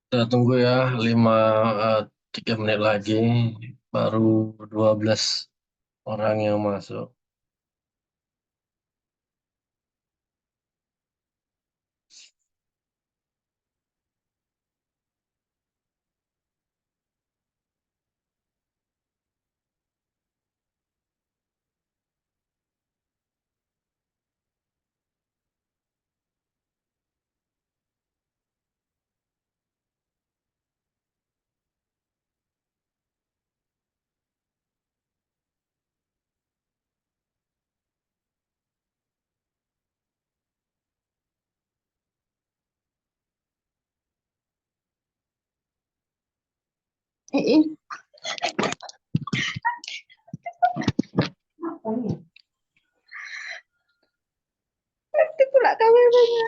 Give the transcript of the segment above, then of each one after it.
Kita tunggu ya 3 menit lagi baru 12 orang yang masuk. Nanti pula kameranya.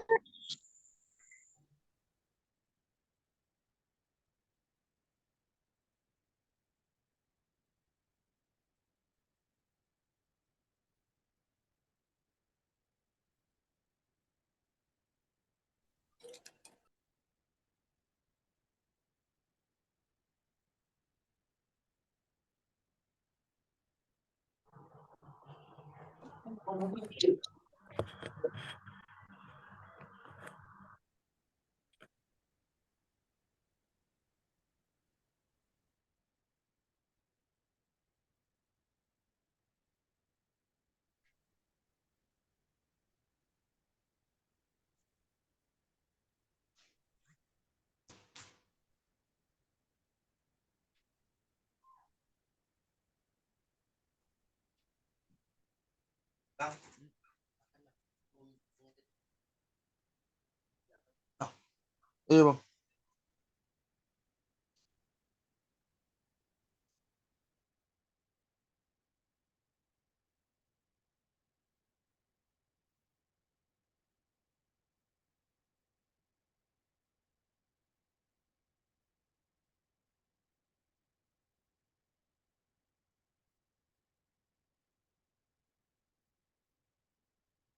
Iya bang.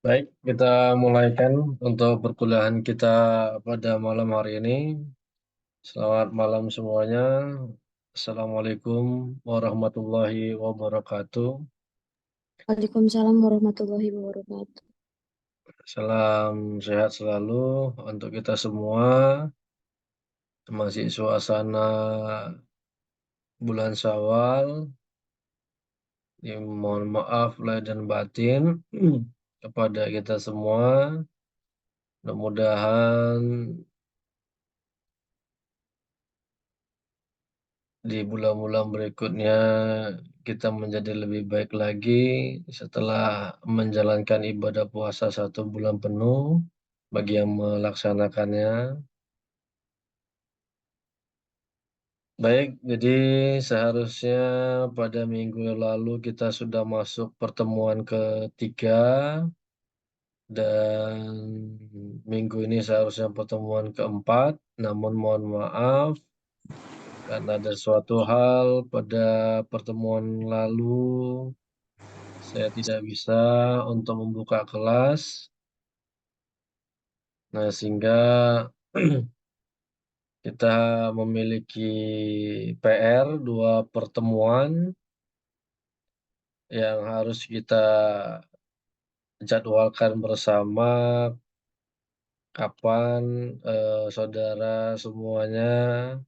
Baik, kita mulaikan untuk perkuliahan kita pada malam hari ini. Selamat malam semuanya. Assalamualaikum warahmatullahi wabarakatuh. Waalaikumsalam warahmatullahi wabarakatuh. Salam sehat selalu untuk kita semua. Masih suasana bulan Syawal. Mohon maaf lahir dan batin kepada kita semua. Mudah-mudahan di bulan-bulan berikutnya kita menjadi lebih baik lagi setelah menjalankan ibadah puasa 1 bulan penuh bagi yang melaksanakannya. Baik, jadi seharusnya pada minggu lalu kita sudah masuk pertemuan ketiga dan minggu ini seharusnya pertemuan keempat. Namun mohon maaf karena ada suatu hal pada pertemuan lalu saya tidak bisa untuk membuka kelas. Nah, sehingga kita memiliki PR 2 pertemuan yang harus kita jadwalkan bersama kapan saudara semuanya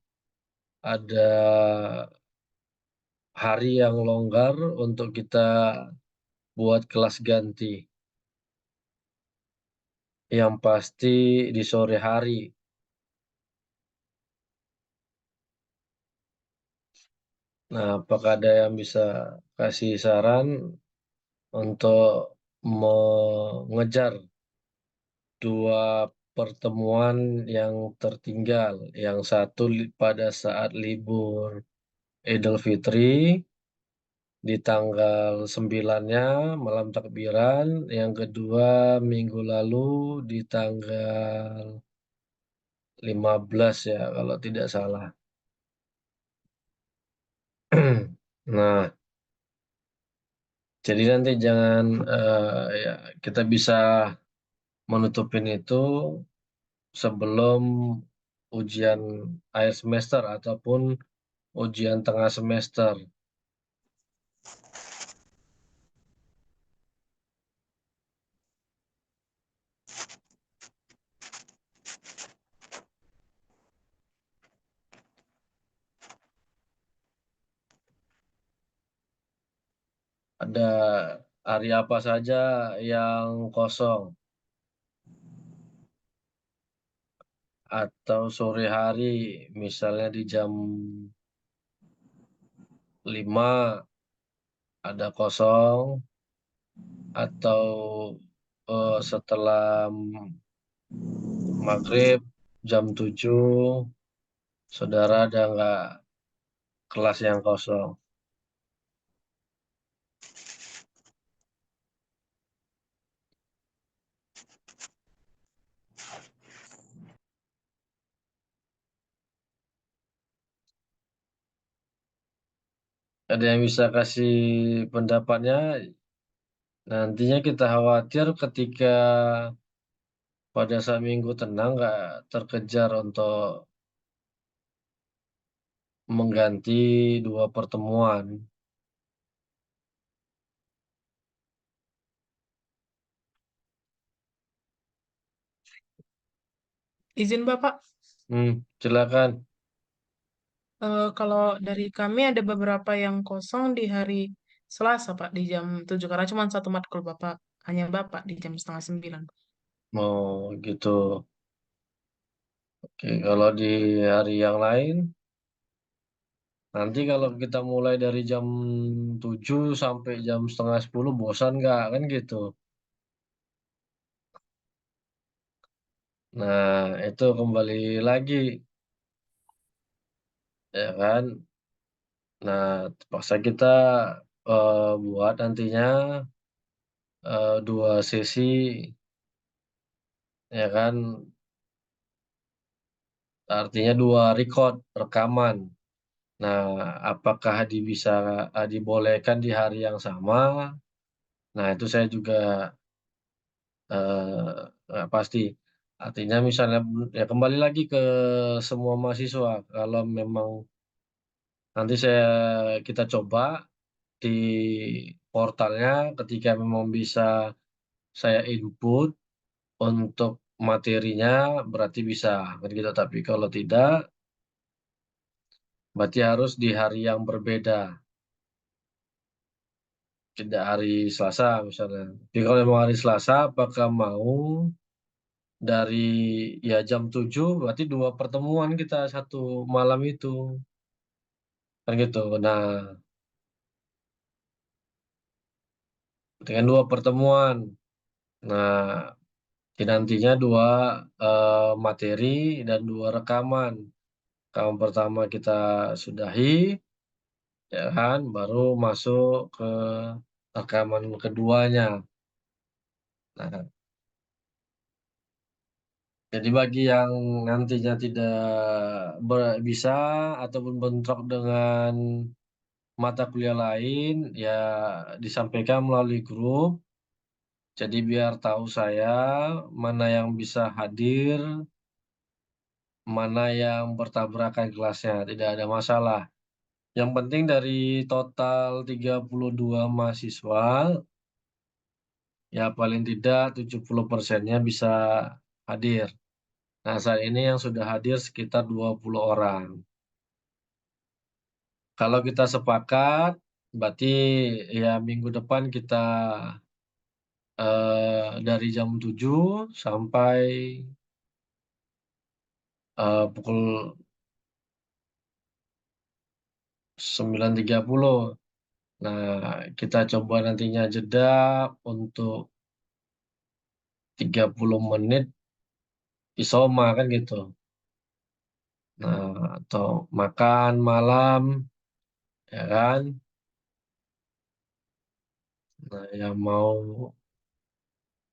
ada hari yang longgar untuk kita buat kelas ganti. Yang pasti di sore hari. Nah, apakah ada yang bisa kasih saran untuk mengejar 2 pertemuan yang tertinggal? Yang satu pada saat libur Idul Fitri di tanggal 9-nya malam takbiran, yang kedua minggu lalu di tanggal 15 ya kalau tidak salah. Nah, jadi nanti jangan ya kita bisa menutupin itu sebelum ujian akhir semester ataupun ujian tengah semester. Ada hari apa saja yang kosong atau sore hari misalnya di jam 5 ada kosong atau setelah maghrib jam 7 saudara ada nggak kelas yang kosong. Ada yang bisa kasih pendapatnya? Nantinya kita khawatir ketika pada saat minggu tenang nggak terkejar untuk mengganti 2 pertemuan. Izin Bapak, Silakan. kalau dari kami ada beberapa yang kosong di hari Selasa, Pak, di jam 7, karena cuma satu matkul Bapak, hanya Bapak di jam setengah 9. Mau gitu. Oke, kalau di hari yang lain, Nanti kalau kita mulai dari jam 7 sampai jam setengah 10 bosan nggak? Kan gitu. Nah, itu kembali lagi, ya kan? Nah, terpaksa kita buat nantinya 2 sesi, ya kan? Artinya 2 rekaman. Nah, apakah bisa dibolehkan di hari yang sama? Nah, itu saya juga nggak pasti. Artinya misalnya ya kembali lagi ke semua mahasiswa. Kalau memang nanti kita coba di portalnya ketika memang bisa saya input untuk materinya berarti bisa kan gitu. Tapi kalau tidak berarti harus di hari yang berbeda. Tidak hari Selasa misalnya. Jadi kalau memang hari Selasa apakah mau dari ya jam 7 berarti 2 pertemuan kita satu malam itu kan gitu. Nah, dengan 2 pertemuan, nah nantinya 2 materi dan 2 rekaman. Rekaman pertama kita sudahi, ya kan, baru masuk ke rekaman keduanya. Nah, jadi bagi yang nantinya tidak bisa ataupun bentrok dengan mata kuliah lain, ya disampaikan melalui grup. Jadi biar tahu saya mana yang bisa hadir, mana yang bertabrakan kelasnya, tidak ada masalah. Yang penting dari total 32 mahasiswa, ya paling tidak 70%-nya bisa hadir. Nah, saat ini yang sudah hadir sekitar 20 orang. Kalau kita sepakat, berarti ya minggu depan kita dari jam 7 sampai pukul 9.30. Nah, kita coba nantinya jeda untuk 30 menit isoma kan gitu. Nah, atau makan malam, ya kan? Nah, yang mau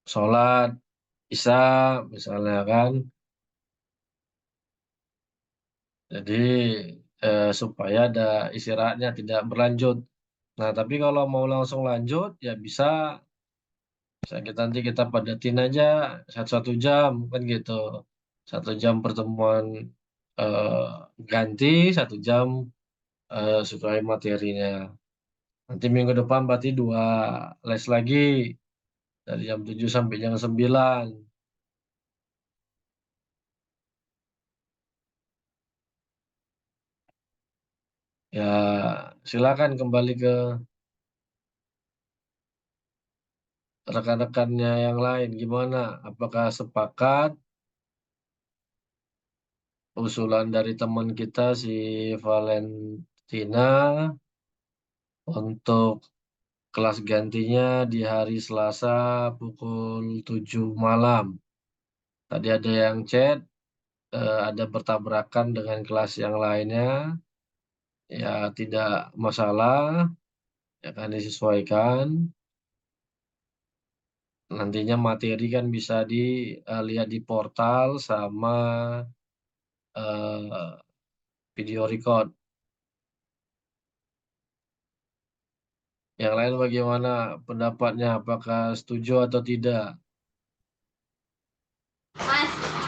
sholat, bisa misalnya kan. Jadi supaya ada istirahatnya tidak berlanjut. Nah, tapi kalau mau langsung lanjut, ya bisa. Bisa kita padatin aja 1 jam kan gitu. 1 jam pertemuan eh, ganti, 1 jam sesuai materinya. Nanti minggu depan berarti 2 les lagi dari jam 7 sampai jam 9. Ya, silakan kembali ke rekan-rekannya yang lain. Gimana? Apakah sepakat usulan dari teman kita si Valentina untuk kelas gantinya di hari Selasa pukul 7 malam? Tadi ada yang chat, ada bertabrakan dengan kelas yang lainnya. Ya, tidak masalah, akan disesuaikan. Nantinya materi kan bisa dilihat di portal sama eh, video record. Yang lain bagaimana pendapatnya? Apakah setuju atau tidak?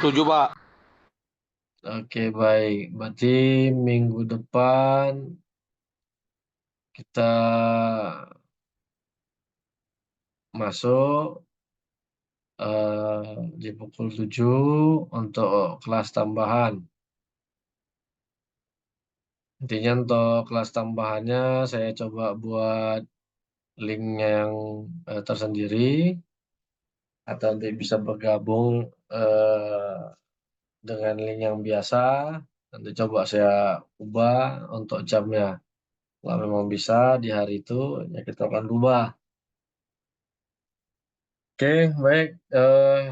Setuju, Pak. Oke, baik. Berarti minggu depan kita masuk di pukul 7 untuk kelas tambahan. Intinya untuk kelas tambahannya saya coba buat link yang tersendiri atau nanti bisa bergabung dengan link yang biasa. Nanti coba saya ubah untuk jamnya. Kalau memang bisa di hari itu, ya kita akan rubah. Oke, baik.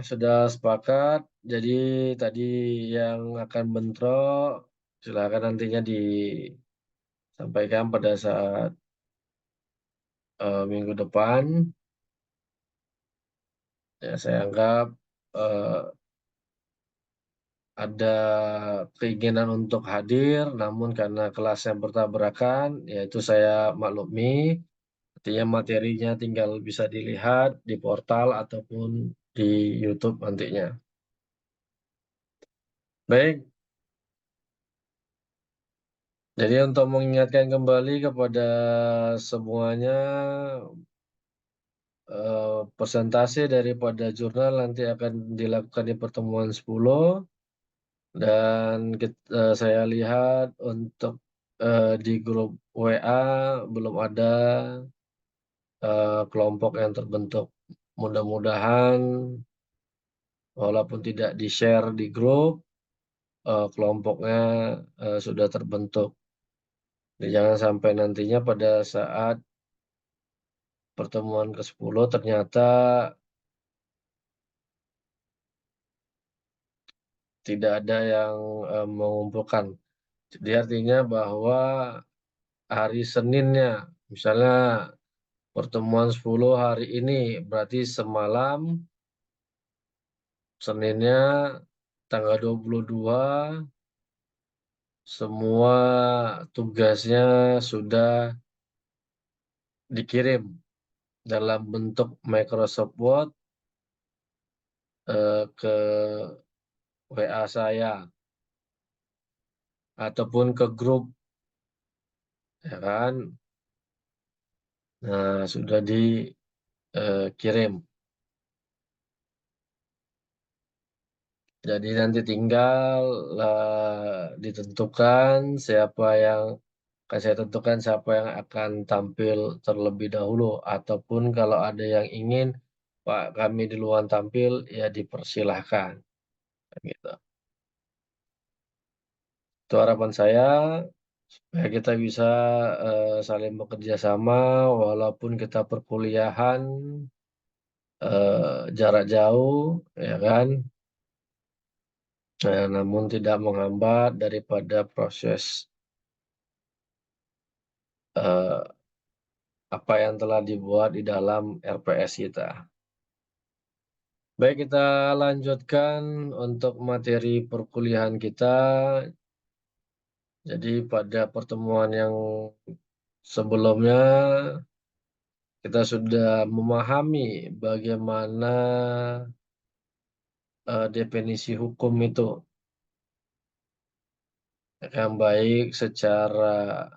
Sudah sepakat. Jadi tadi yang akan bentrok, silakan nantinya disampaikan pada saat minggu depan. Ya, saya anggap eh, ada keinginan untuk hadir, namun karena kelasnya bertabrakan, yaitu saya maklumi. Artinya materinya tinggal bisa dilihat di portal ataupun di YouTube nantinya. Baik, jadi untuk mengingatkan kembali kepada semuanya, persentase daripada jurnal nanti akan dilakukan di pertemuan 10 dan saya lihat untuk di grup WA belum ada kelompok yang terbentuk. Mudah-mudahan walaupun tidak di-share di grup, kelompoknya sudah terbentuk. Jadi jangan sampai nantinya pada saat pertemuan ke-10 ternyata tidak ada yang mengumpulkan. Jadi artinya bahwa hari Seninnya, misalnya pertemuan 10 hari ini, berarti semalam Seninnya tanggal 22 semua tugasnya sudah dikirim dalam bentuk Microsoft Word ke WA saya ataupun ke grup, ya kan? Nah, sudah dikirim. Jadi nanti tinggal ditentukan siapa yang akan saya tentukan siapa yang akan tampil terlebih dahulu ataupun kalau ada yang ingin Pak kami duluan tampil ya dipersilahkan gitu. Itu harapan saya supaya kita bisa saling bekerja sama walaupun kita perkuliahan jarak jauh ya kan. Namun tidak menghambat daripada proses eh, apa yang telah dibuat di dalam RPS kita. Baik, kita lanjutkan untuk materi perkuliahan kita. Jadi pada pertemuan yang sebelumnya kita sudah memahami bagaimana definisi hukum itu yang baik secara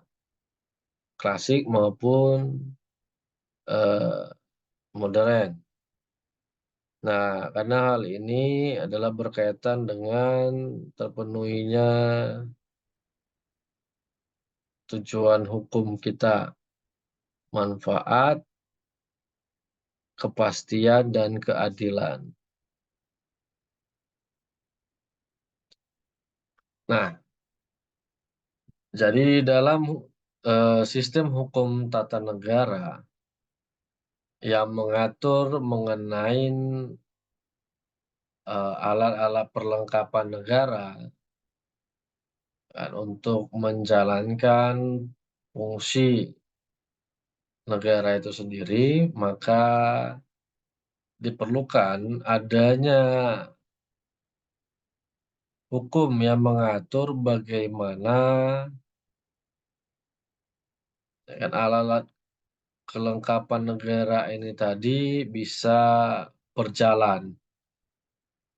klasik maupun eh, modern. Nah, karena hal ini adalah berkaitan dengan terpenuhinya tujuan hukum kita, manfaat, kepastian, dan keadilan. Nah, jadi dalam sistem hukum tata negara yang mengatur mengenai alat-alat perlengkapan negara kan, untuk menjalankan fungsi negara itu sendiri, maka diperlukan adanya hukum yang mengatur bagaimana dengan alat-alat kelengkapan negara ini tadi bisa berjalan.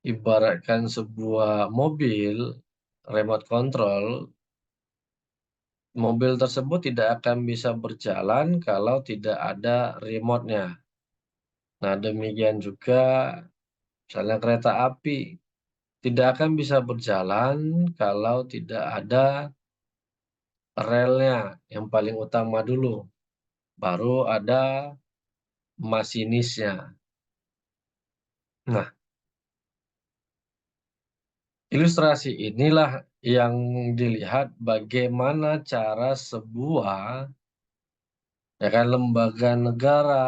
Ibaratkan sebuah mobil remote control, mobil tersebut tidak akan bisa berjalan kalau tidak ada remote-nya. Nah, demikian juga misalnya kereta api tidak akan bisa berjalan kalau tidak ada relnya yang paling utama dulu. Baru ada masinisnya. Nah, Ilustrasi inilah yang dilihat bagaimana cara sebuah lembaga negara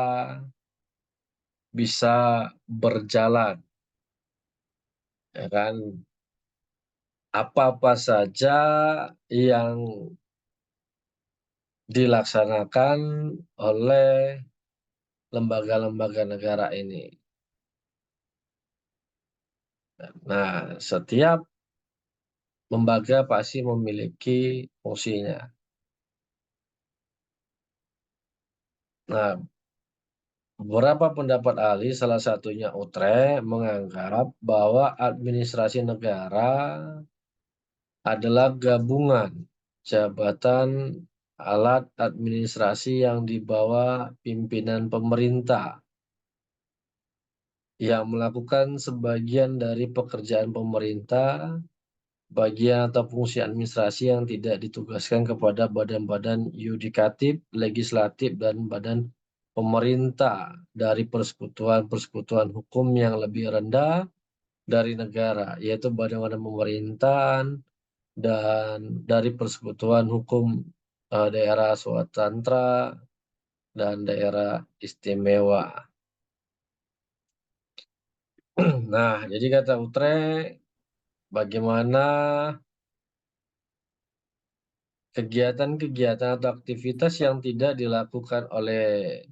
bisa berjalan, apa-apa saja yang dilaksanakan oleh lembaga-lembaga negara ini. Nah, setiap lembaga pasti memiliki fungsinya. Nah, beberapa pendapat ahli, salah satunya Utrecht, menganggap bahwa administrasi negara adalah gabungan jabatan alat administrasi yang di bawah pimpinan pemerintah yang melakukan sebagian dari pekerjaan pemerintah, bagian atau fungsi administrasi yang tidak ditugaskan kepada badan-badan yudikatif, legislatif, dan badan pemerintah dari persekutuan-persekutuan hukum yang lebih rendah dari negara, yaitu badan-badan pemerintahan dan dari persekutuan hukum daerah swatantra dan daerah istimewa. Nah, jadi kata Utrecht, bagaimana kegiatan-kegiatan atau aktivitas yang tidak dilakukan oleh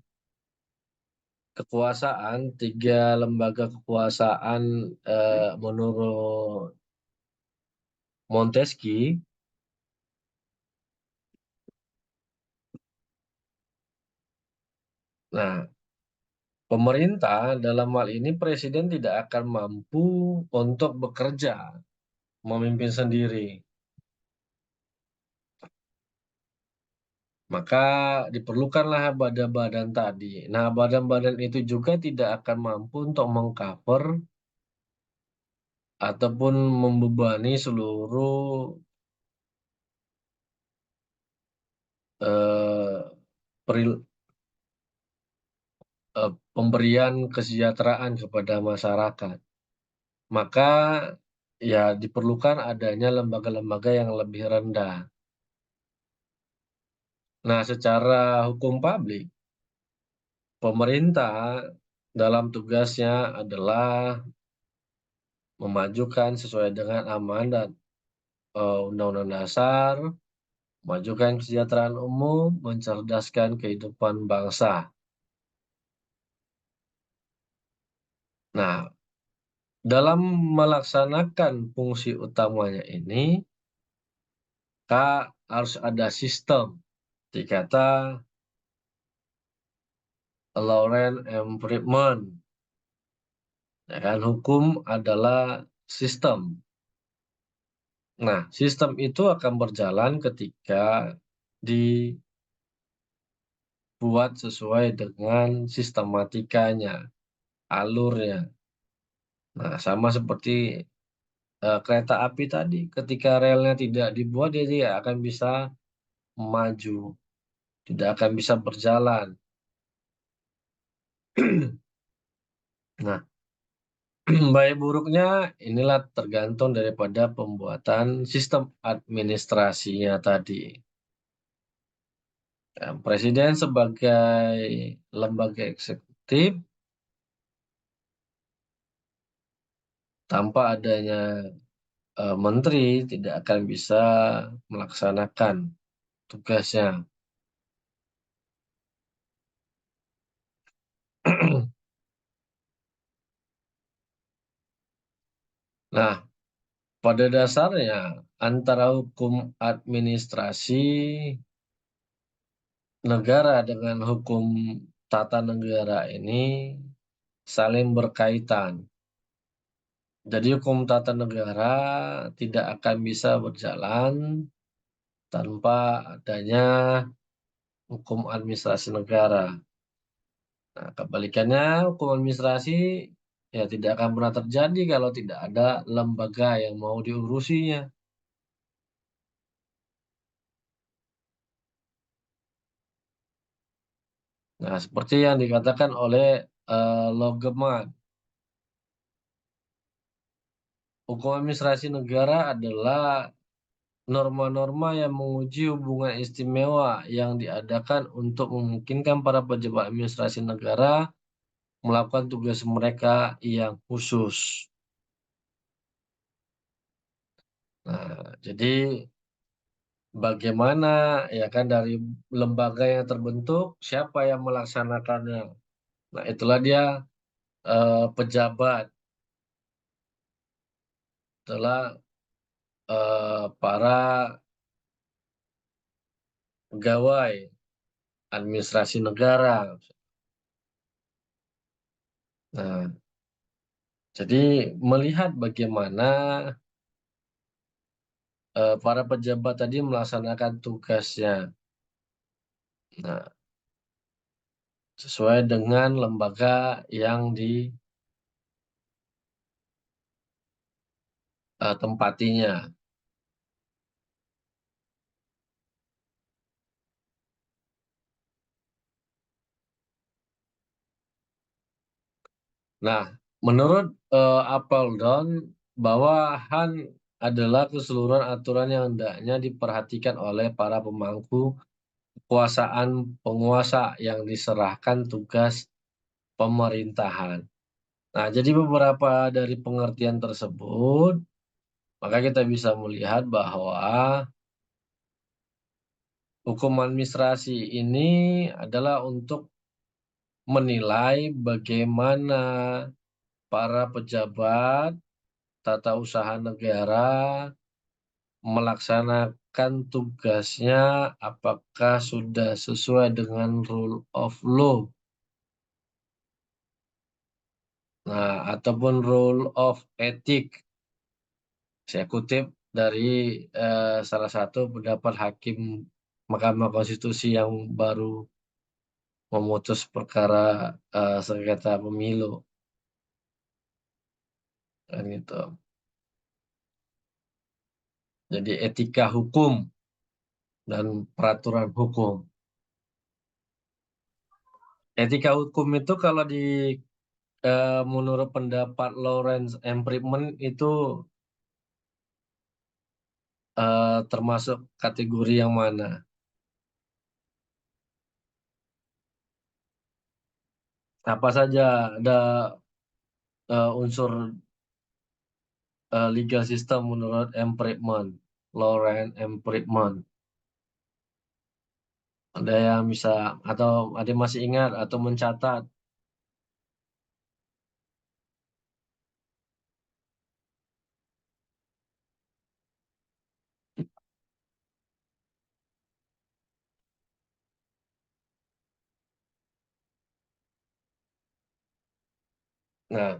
kekuasaan, tiga lembaga kekuasaan menurut Montesquieu. Nah, pemerintah dalam hal ini presiden tidak akan mampu untuk bekerja, memimpin sendiri. Maka diperlukanlah badan-badan tadi. Nah, badan-badan itu juga tidak akan mampu untuk mengcover ataupun membebani seluruh eh, peril- pemberian kesejahteraan kepada masyarakat. Maka ya diperlukan adanya lembaga-lembaga yang lebih rendah. Nah, secara hukum publik, pemerintah dalam tugasnya adalah memajukan sesuai dengan amanat Undang-Undang Dasar, memajukan kesejahteraan umum, mencerdaskan kehidupan bangsa. Nah, dalam melaksanakan fungsi utamanya ini, harus ada sistem. Dikata Laurent M. Friedman, hukum adalah sistem. Nah, sistem itu akan berjalan ketika dibuat sesuai dengan sistematikanya, alurnya. Nah, sama seperti kereta api tadi, ketika relnya tidak dibuat, dia tidak akan bisa maju, tidak akan bisa berjalan. Nah, baik buruknya inilah tergantung daripada pembuatan sistem administrasinya tadi. Presiden sebagai lembaga eksekutif, tanpa adanya menteri tidak akan bisa melaksanakan tugasnya. Nah, pada dasarnya antara hukum administrasi negara dengan hukum tata negara ini saling berkaitan. Jadi hukum tata negara tidak akan bisa berjalan tanpa adanya hukum administrasi negara. Nah, kebalikannya hukum administrasi ya tidak akan pernah terjadi kalau tidak ada lembaga yang mau diurusinya. Nah, seperti yang dikatakan oleh Logeman, hukum administrasi negara adalah norma-norma yang menguji hubungan istimewa yang diadakan untuk memungkinkan para pejabat administrasi negara melakukan tugas mereka yang khusus. Nah, jadi bagaimana ya kan dari lembaga yang terbentuk, siapa yang melaksanakannya. Nah, itulah dia pejabat, itulah para pegawai administrasi negara. Nah, jadi melihat bagaimana para pejabat tadi melaksanakan tugasnya. Nah, sesuai dengan lembaga yang ditempatinya. Nah, menurut Appleton, bahwa HAN adalah keseluruhan aturan yang hendaknya diperhatikan oleh para pemangku kekuasaan penguasa yang diserahkan tugas pemerintahan. Nah, jadi beberapa dari pengertian tersebut, maka kita bisa melihat bahwa hukum administrasi ini adalah untuk menilai bagaimana para pejabat tata usaha negara melaksanakan tugasnya, apakah sudah sesuai dengan rule of law, nah, ataupun rule of ethic. Saya kutip dari salah satu pendapat hakim Mahkamah Konstitusi yang baru memutus perkara sengketa pemilu. Kan gitu. Jadi etika hukum dan peraturan hukum. Etika hukum itu kalau menurut pendapat Lawrence M. Friedman itu termasuk kategori yang mana? Apa saja ada unsur legal system menurut M. Friedman, Lawrence M. Friedman? Ada yang bisa atau ada yang masih ingat atau mencatat? Nah,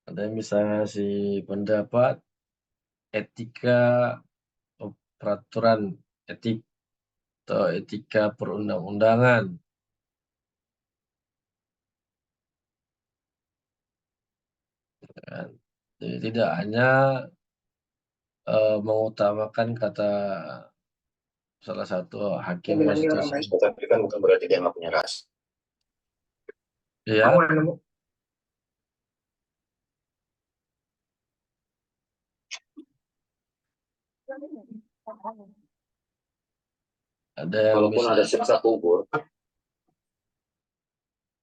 ada yang bisa ngasih pendapat etika peraturan etik atau etika perundang-undangan. Kan? Jadi tidak hanya mengutamakan kata salah satu hakim konstitusi. Tapi kan bukan berarti dia nggak punya ras. Ya, ada yang Walaupun bisa ada siksa kubur,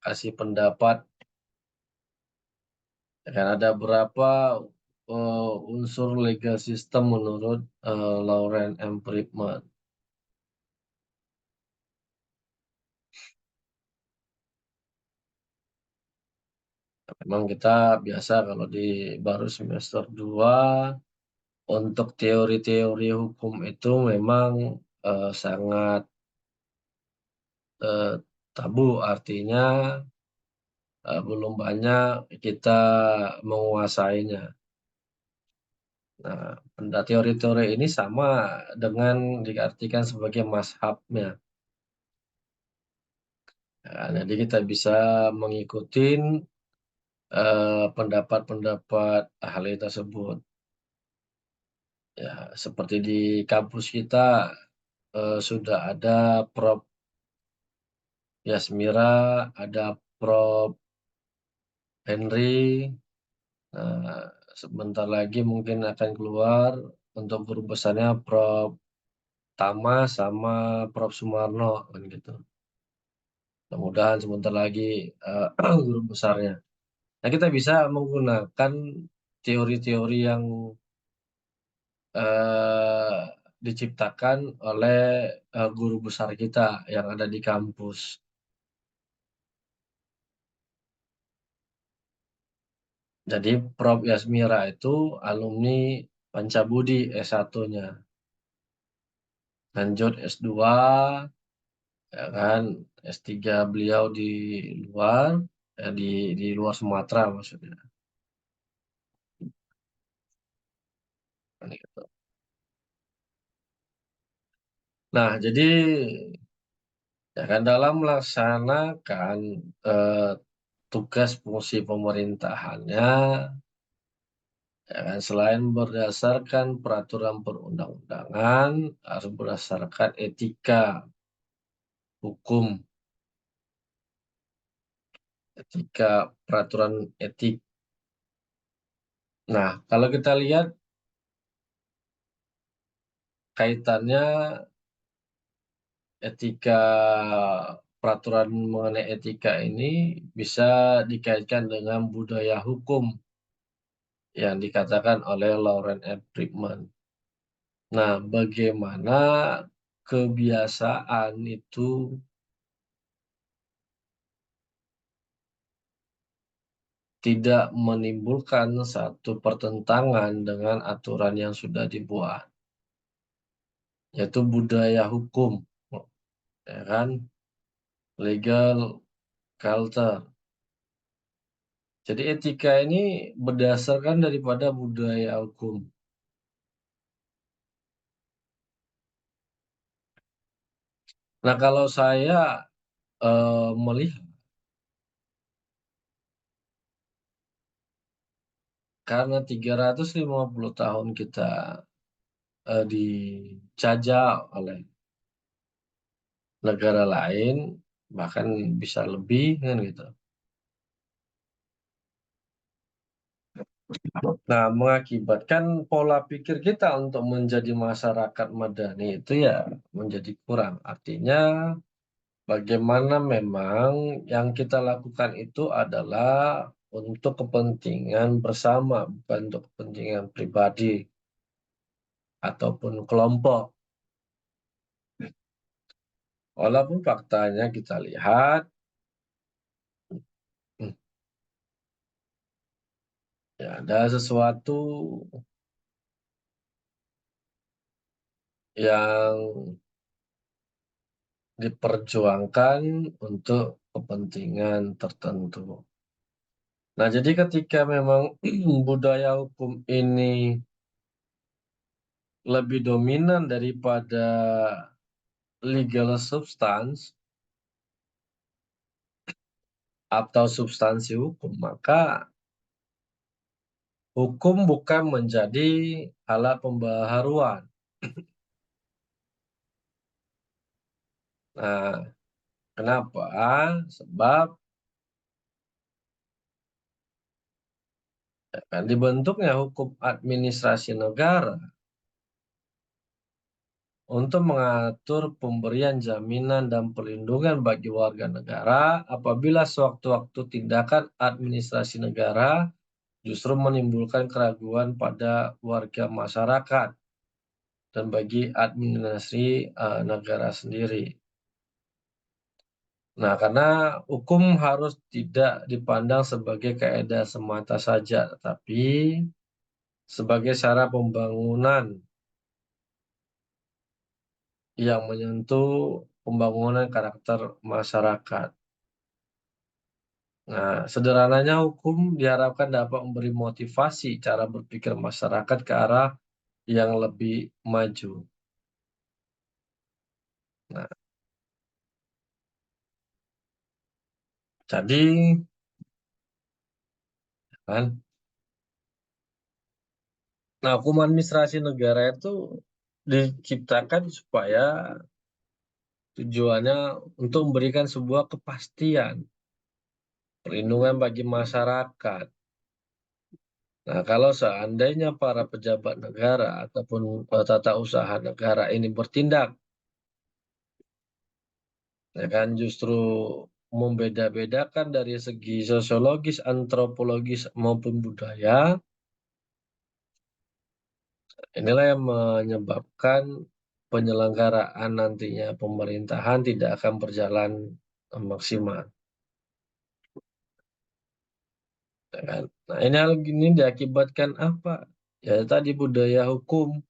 kasih pendapat. Kan ada berapa unsur legal system menurut Lawrence M. Friedman. Memang kita biasa kalau di baru semester 2 untuk teori-teori hukum itu memang sangat tabu, artinya belum banyak kita menguasainya. Nah, teori-teori ini sama dengan diartikan sebagai mazhabnya. Nah, jadi kita bisa mengikuti pendapat-pendapat ahli tersebut. Ya, seperti di kampus kita sudah ada Prof. Yasmira, ada Prof. Henry. Sebentar lagi mungkin akan keluar untuk guru besarnya Prof. Tama sama Prof. Sumarno kan gitu. Mudah-mudahan sebentar lagi guru besarnya. Nah, kita bisa menggunakan teori-teori yang eh, diciptakan oleh guru besar kita yang ada di kampus. Jadi Prof. Yasmira itu alumni Pancabudi S1-nya. Lanjut S2, ya kan, S3 beliau di luar, di luar Sumatera maksudnya. Kan gitu. Nah, jadi ya kan dalam melaksanakan eh, tugas fungsi pemerintahannya, ya kan, selain berdasarkan peraturan perundang-undangan, harus berdasarkan etika hukum, etika peraturan etik. Nah, kalau kita lihat kaitannya etika peraturan mengenai etika ini bisa dikaitkan dengan budaya hukum yang dikatakan oleh Lauren F. Friedman. Nah, bagaimana kebiasaan itu tidak menimbulkan satu pertentangan dengan aturan yang sudah dibuat, yaitu budaya hukum, ya kan, legal culture. Jadi etika ini berdasarkan daripada budaya hukum. Nah, kalau saya melihat karena 350 tahun kita dijajah oleh negara lain, bahkan bisa lebih kan gitu. Nah, mengakibatkan pola pikir kita untuk menjadi masyarakat madani itu ya menjadi kurang. Artinya bagaimana memang yang kita lakukan itu adalah untuk kepentingan bersama, bukan untuk kepentingan pribadi ataupun kelompok. Walaupun faktanya kita lihat, hmm, ya ada sesuatu yang diperjuangkan untuk kepentingan tertentu. Nah, jadi ketika memang budaya hukum ini lebih dominan daripada legal substance atau substansi hukum, maka hukum bukan menjadi alat pembaharuan. Nah, kenapa? Sebab kan dibentuknya hukum administrasi negara untuk mengatur pemberian jaminan dan perlindungan bagi warga negara apabila sewaktu-waktu tindakan administrasi negara justru menimbulkan keraguan pada warga masyarakat dan bagi administrasi negara sendiri. Nah, karena hukum harus tidak dipandang sebagai kaidah semata saja, tetapi sebagai cara pembangunan yang menyentuh pembangunan karakter masyarakat. Nah, sederhananya hukum diharapkan dapat memberi motivasi cara berpikir masyarakat ke arah yang lebih maju. Nah, jadi kan, nah hukum administrasi negara itu diciptakan supaya tujuannya untuk memberikan sebuah kepastian, perlindungan bagi masyarakat. Nah, kalau seandainya para pejabat negara ataupun tata usaha negara ini bertindak, ya kan, justru membeda-bedakan dari segi sosiologis, antropologis maupun budaya, inilah yang menyebabkan penyelenggaraan nantinya pemerintahan tidak akan berjalan maksimal. Ya kan? Nah, ini hal gini diakibatkan apa? Ya tadi budaya hukum.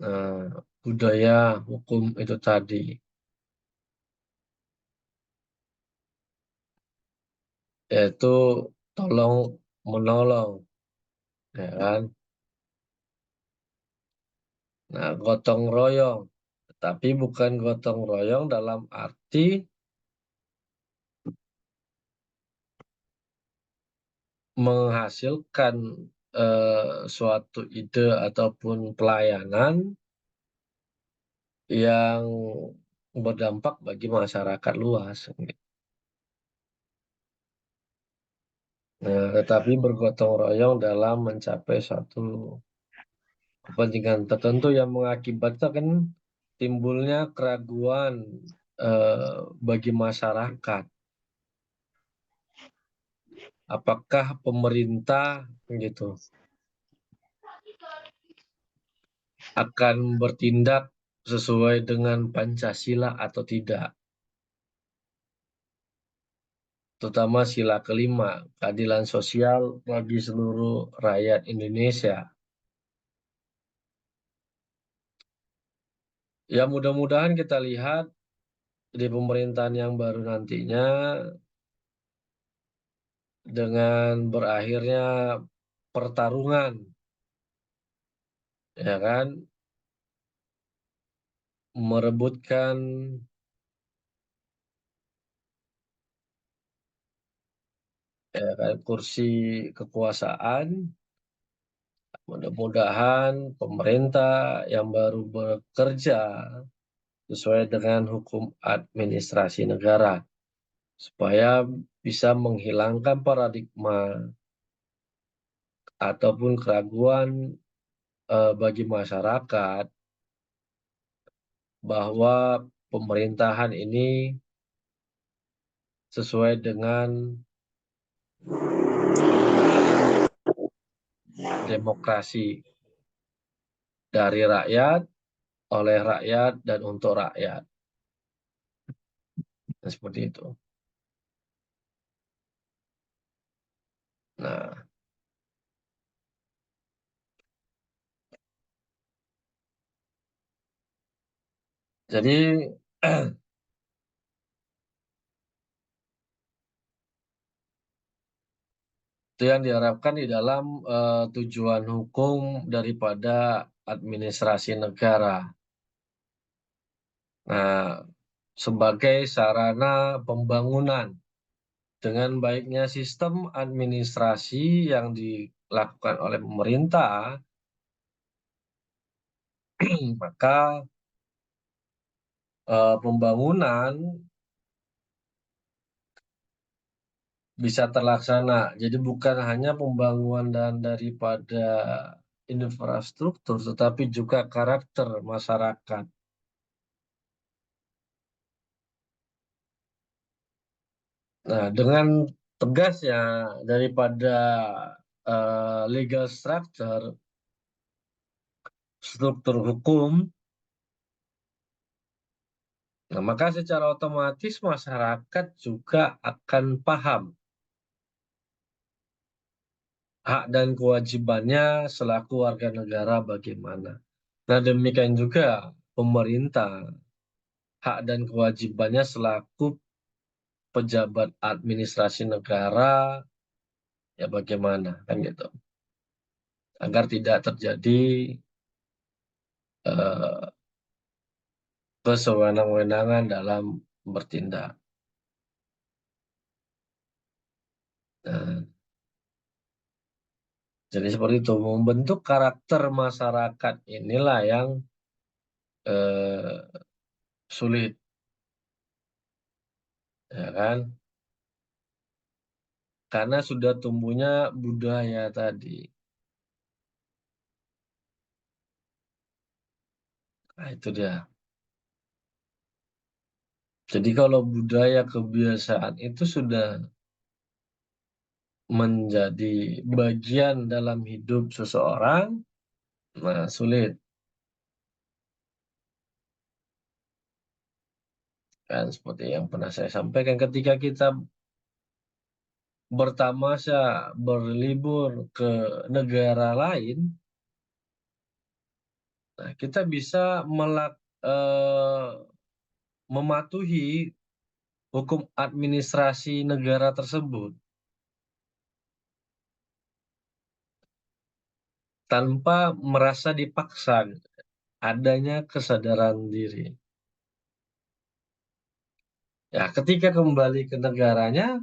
Nah, budaya hukum itu tadi, yaitu tolong menolong, ya kan? Nah, gotong royong, tapi bukan gotong royong dalam arti menghasilkan suatu ide ataupun pelayanan yang berdampak bagi masyarakat luas. Nah, tetapi bergotong royong dalam mencapai suatu kepentingan tertentu yang mengakibatkan timbulnya keraguan bagi masyarakat. Apakah pemerintah gitu akan bertindak sesuai dengan Pancasila atau tidak? Terutama sila kelima, keadilan sosial bagi seluruh rakyat Indonesia. Ya mudah-mudahan kita lihat di pemerintahan yang baru nantinya dengan berakhirnya pertarungan, ya kan, merebutkan ya kan, kursi kekuasaan. Mudah-mudahan pemerintah yang baru bekerja sesuai dengan hukum administrasi negara supaya bisa menghilangkan paradigma ataupun keraguan bagi masyarakat bahwa pemerintahan ini sesuai dengan demokrasi dari rakyat, oleh rakyat, dan untuk rakyat. Nah, seperti itu. Nah, jadi itu yang diharapkan di dalam tujuan hukum daripada administrasi negara. Nah, sebagai sarana pembangunan dengan baiknya sistem administrasi yang dilakukan oleh pemerintah, maka pembangunan bisa terlaksana. Jadi bukan hanya pembangunan daripada infrastruktur, tetapi juga karakter masyarakat. Nah, dengan tegasnya daripada legal structure, struktur hukum, nah, maka secara otomatis masyarakat juga akan paham hak dan kewajibannya selaku warga negara bagaimana. Nah, demikian juga pemerintah, hak dan kewajibannya selaku pejabat administrasi negara ya bagaimana kan gitu. Agar tidak terjadi eh, kesewenang-wenangan dalam bertindak. Nah, jadi seperti itu, membentuk karakter masyarakat inilah yang eh, sulit, ya kan? karena sudah tumbuhnya budaya tadi. Nah, itu dia. Jadi kalau budaya kebiasaan itu sudah menjadi bagian dalam hidup seseorang, nah sulit. Kan seperti yang pernah saya sampaikan, ketika kita bertamasya, berlibur ke negara lain, nah kita bisa mematuhi hukum administrasi negara tersebut tanpa merasa dipaksa, adanya kesadaran diri. Ya, ketika kembali ke negaranya,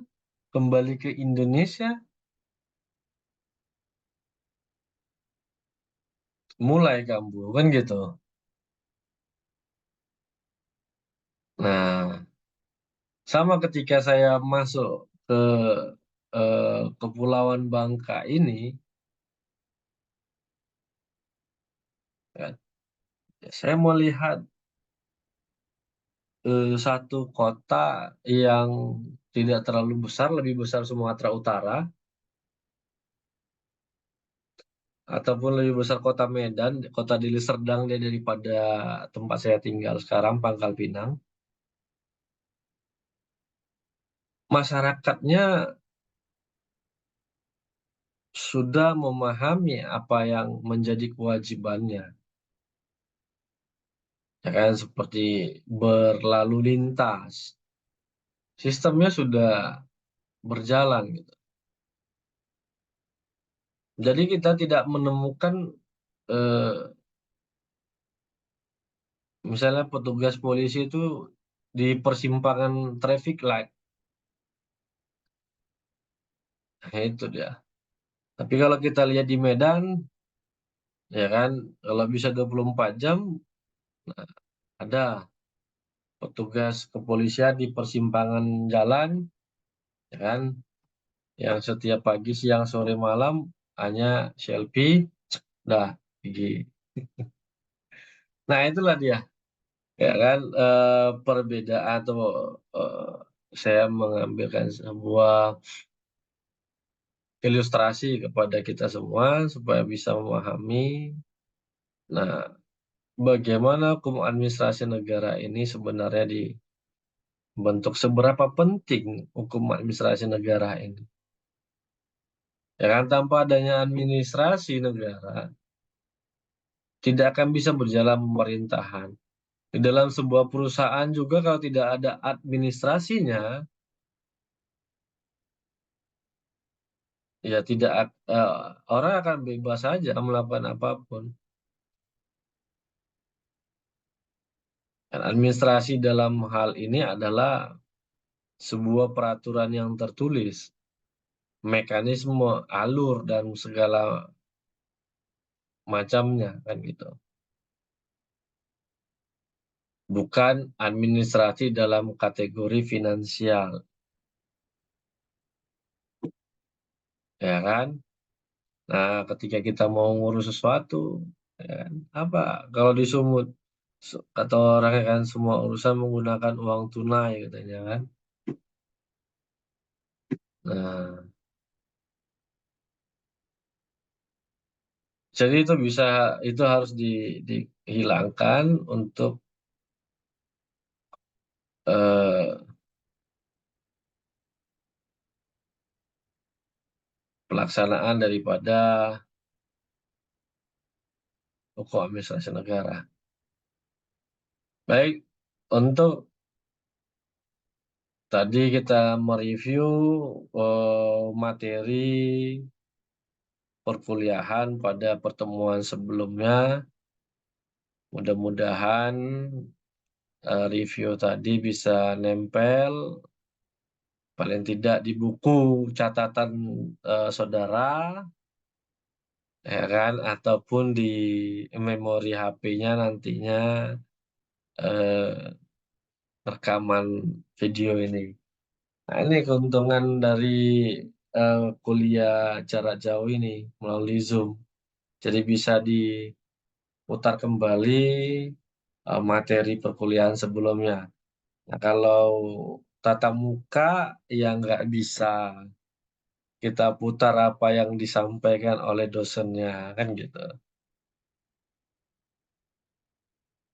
kembali ke Indonesia, mulai kambuh, kan gitu. Nah, sama ketika saya masuk ke Kepulauan Bangka ini, kan, saya melihat satu kota yang tidak terlalu besar, lebih besar Sumatera Utara, ataupun lebih besar kota Medan, kota Deli Serdang dia daripada tempat saya tinggal sekarang, Pangkal Pinang. Masyarakatnya sudah memahami apa yang menjadi kewajibannya, ya kan, seperti berlalu lintas. Sistemnya sudah berjalan gitu. Jadi kita tidak menemukan eh, misalnya petugas polisi itu di persimpangan traffic light. Nah, itu dia. Tapi kalau kita lihat di Medan, ya kan, kalau bisa 24 jam, ada petugas kepolisian di persimpangan jalan, ya kan, yang setiap pagi, siang, sore, malam hanya selfie, dah pergi. Nah, itulah dia, ya kan, perbedaan atau eh, saya mengambilkan sebuah ilustrasi kepada kita semua supaya bisa memahami. Nah, bagaimana hukum administrasi negara ini sebenarnya dibentuk, seberapa penting hukum administrasi negara ini. Ya kan, tanpa adanya administrasi negara, tidak akan bisa berjalan pemerintahan. Di dalam sebuah perusahaan juga kalau tidak ada administrasinya, ya tidak orang akan bebas saja melakukan apapun. Dan administrasi dalam hal ini adalah sebuah peraturan yang tertulis, mekanisme, alur, dan segala macamnya, kan gitu. Bukan administrasi dalam kategori finansial, ya kan? Nah, ketika kita mau ngurus sesuatu, ya kan, apa kalau di Sumut, kata orang, ya kan, semua urusan menggunakan uang tunai katanya kan. Nah, jadi itu harus dihilangkan untuk eh, pelaksanaan daripada hukum administrasi negara. Baik, untuk tadi kita mereview materi perkuliahan pada pertemuan sebelumnya. Mudah-mudahan review tadi bisa nempel paling tidak di buku catatan saudara, ya kan, ataupun di memori HP-nya nantinya eh, rekaman video ini. Nah, ini keuntungan dari kuliah jarak jauh ini melalui Zoom. Jadi bisa diputar kembali materi perkuliahan sebelumnya. Nah, kalau tatap muka ya nggak bisa kita putar apa yang disampaikan oleh dosennya, kan gitu.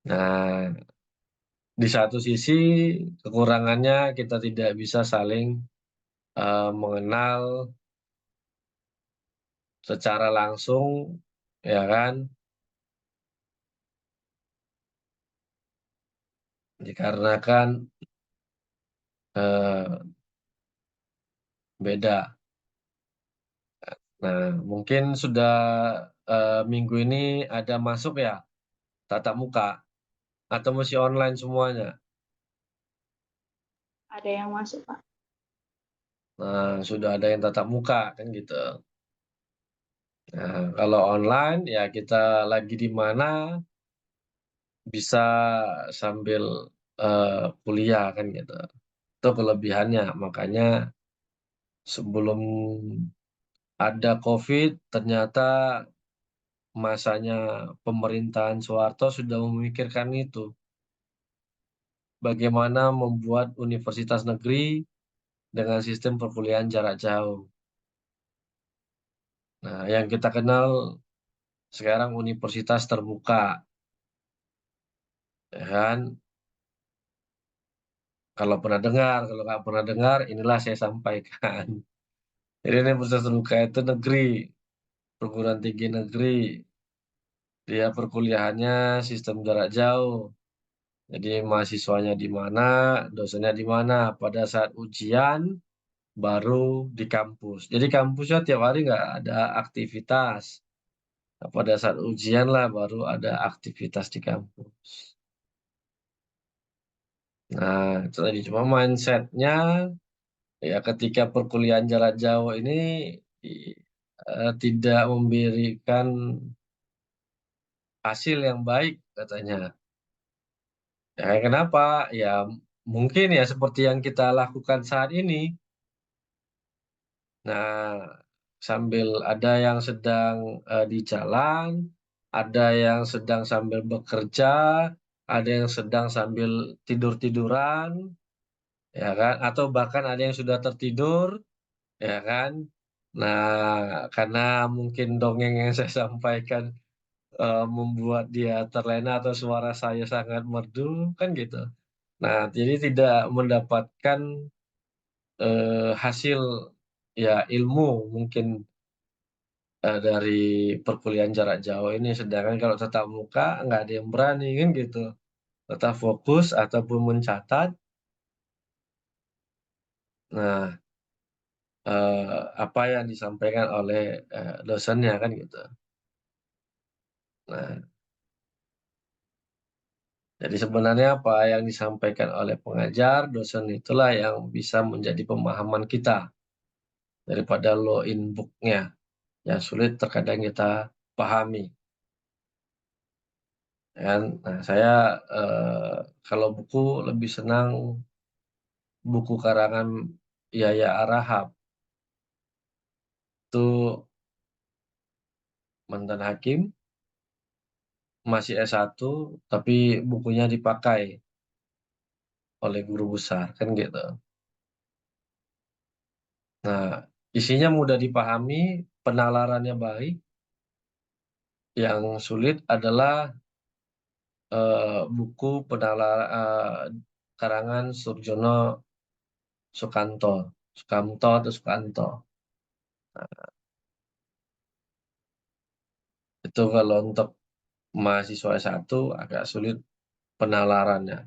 Nah, di satu sisi kekurangannya kita tidak bisa saling mengenal secara langsung, ya kan? Dikarenakan eh, beda. Nah, mungkin sudah minggu ini ada masuk ya tatap muka atau masih online semuanya. Ada yang masuk, Pak. Nah, sudah ada yang tatap muka kan gitu. Nah, kalau online ya kita lagi di mana bisa sambil kuliah kan gitu. Itu kelebihannya. Makanya sebelum ada COVID ternyata masanya pemerintahan Soeharto sudah memikirkan itu. Bagaimana membuat universitas negeri dengan sistem perkuliahan jarak jauh. Nah, yang kita kenal sekarang universitas terbuka, ya kan? Kalau pernah dengar, kalau nggak pernah dengar, inilah saya sampaikan. Jadi universitas terbuka itu negeri, perguruan tinggi negeri, dia perkuliahannya sistem jarak jauh. Jadi mahasiswanya di mana, dosennya di mana. Pada saat ujian baru di kampus. Jadi kampusnya tiap hari nggak ada aktivitas. Nah, pada saat ujian lah baru ada aktivitas di kampus. Nah, itu tadi cuma mindsetnya ya ketika perkuliahan jarak jauh ini tidak memberikan hasil yang baik katanya. Ya, kenapa? Ya mungkin ya seperti yang kita lakukan saat ini. Nah, sambil ada yang sedang di jalan, ada yang sedang sambil bekerja, ada yang sedang sambil tidur-tiduran, ya kan? Atau bahkan ada yang sudah tertidur, ya kan? Nah, karena mungkin dongeng yang saya sampaikan membuat dia terlena atau suara saya sangat merdu, kan gitu. Nah, jadi tidak mendapatkan hasil ya ilmu mungkin dari perkuliahan jarak jauh ini. Sedangkan kalau tatap muka nggak ada yang berani kan gitu. Tetap fokus ataupun mencatat. Nah, apa yang disampaikan oleh dosennya kan gitu. Nah, jadi sebenarnya apa yang disampaikan oleh pengajar, dosen itulah yang bisa menjadi pemahaman kita daripada law in book-nya yang sulit terkadang kita pahami. Kan? Nah, saya kalau buku lebih senang buku karangan Yaya Arahap. Itu mantan hakim, masih S1, tapi bukunya dipakai oleh guru besar, kan gitu. Nah, isinya mudah dipahami, penalarannya baik. Yang sulit adalah buku karangan Surjono Sukanto, Sukamto atau Sukanto. Itu kalau untuk mahasiswa S1 agak sulit penalarannya.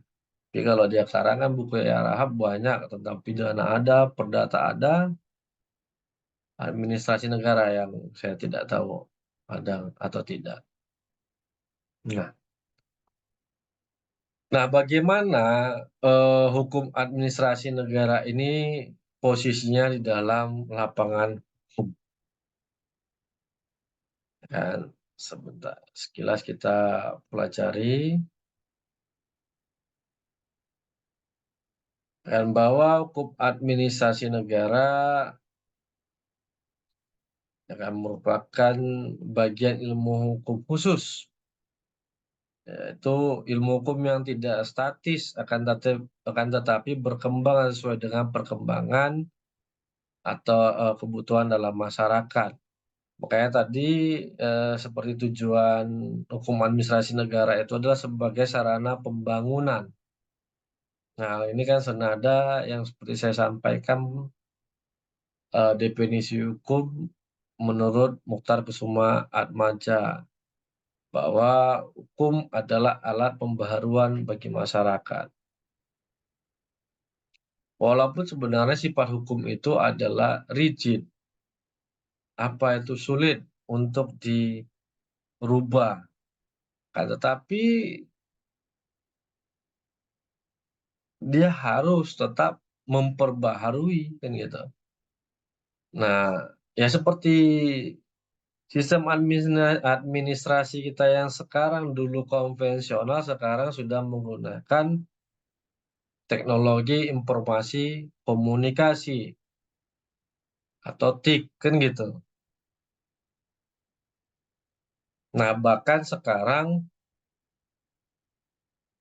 Tapi kalau dia karangan buku ya Rahab banyak tentang pidana ada, perdata ada, administrasi negara yang saya tidak tahu ada atau tidak. Nah, bagaimana hukum administrasi negara ini posisinya di dalam lapangan hukum? Kan sebentar, sekilas kita pelajari dan bahwa hukum administrasi negara akan merupakan bagian ilmu hukum khusus, yaitu ilmu hukum yang tidak statis, akan tetapi berkembang sesuai dengan perkembangan atau kebutuhan dalam masyarakat. Makanya tadi seperti tujuan hukum administrasi negara itu adalah sebagai sarana pembangunan. Nah, ini kan senada yang seperti saya sampaikan, definisi hukum menurut Muchtar Kusuma Atmaja, bahwa hukum adalah alat pembaharuan bagi masyarakat. Walaupun sebenarnya sifat hukum itu adalah rigid, apa itu sulit untuk dirubah, tetapi dia harus tetap memperbaharui, kan gitu. Nah, ya seperti sistem administrasi kita yang sekarang dulu konvensional, sekarang sudah menggunakan teknologi informasi komunikasi atau TIK, kan gitu. Nah, bahkan sekarang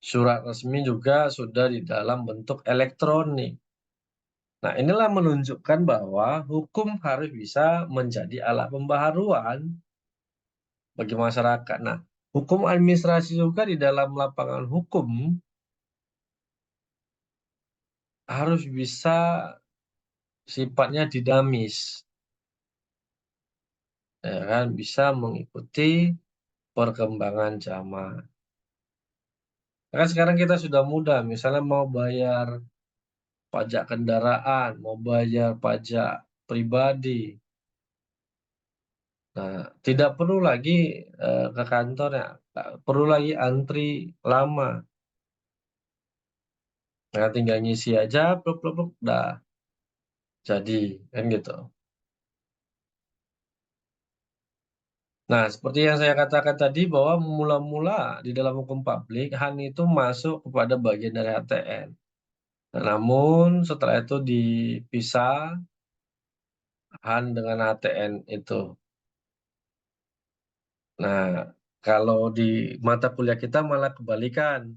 surat resmi juga sudah di dalam bentuk elektronik. Nah, inilah menunjukkan bahwa hukum harus bisa menjadi alat pembaharuan bagi masyarakat. Nah, hukum administrasi juga di dalam lapangan hukum harus bisa sifatnya dinamis, ya kan, bisa mengikuti perkembangan zaman. Kan sekarang kita sudah mudah, misalnya mau bayar pajak kendaraan, mau bayar pajak pribadi. Nah, tidak perlu lagi ke kantor, ya, nggak perlu lagi antri lama. Nah, tinggal ngisi aja, pluk pluk pluk, dah jadi, kan gitu. Nah, seperti yang saya katakan tadi, bahwa mula-mula di dalam hukum publik, HAN itu masuk kepada bagian dari HTN. Nah, namun setelah itu dipisah HAN dengan HTN itu. Nah, kalau di mata kuliah kita malah kebalikan.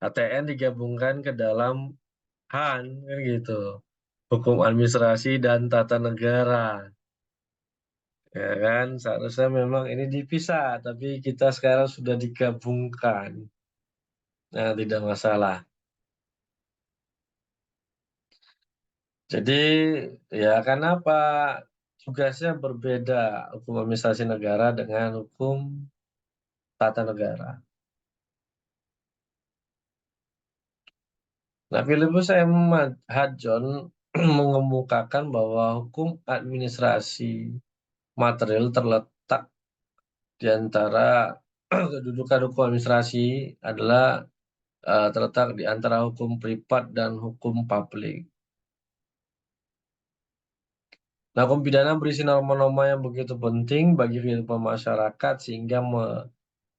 HTN digabungkan ke dalam HAN, kan gitu. Hukum Administrasi dan Tata Negara. Ya kan, seharusnya memang ini dipisah, tapi kita sekarang sudah digabungkan. Nah, tidak masalah. Jadi, ya kenapa tugasnya berbeda hukum administrasi negara dengan hukum tata negara. Nah, Philippus M. Hadjon mengemukakan bahwa hukum administrasi material terletak di antara kedudukan hukum administrasi adalah terletak di antara hukum privat dan hukum publik. Nah, hukum pidana berisi norma-norma yang begitu penting bagi kehidupan masyarakat sehingga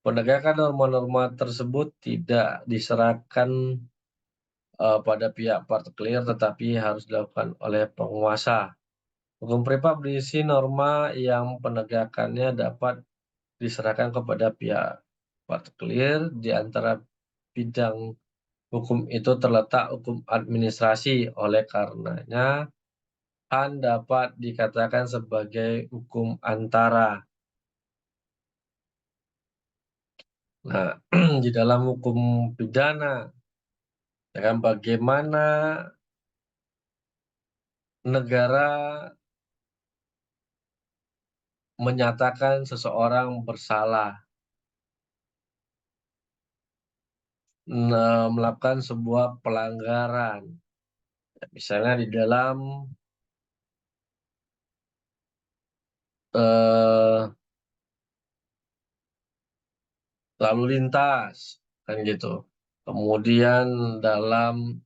penegakan norma-norma tersebut tidak diserahkan pada pihak partikular, tetapi harus dilakukan oleh penguasa. Hukum privat berisi norma yang penegakannya dapat diserahkan kepada pihak partikular. Di antara bidang hukum itu terletak hukum administrasi. Oleh karenanya, HAN dapat dikatakan sebagai hukum antara. Nah, di dalam hukum pidana, ya kan, bagaimana negara menyatakan seseorang bersalah, melakukan sebuah pelanggaran. Misalnya di dalam eh, lalu lintas, kan gitu. Kemudian dalam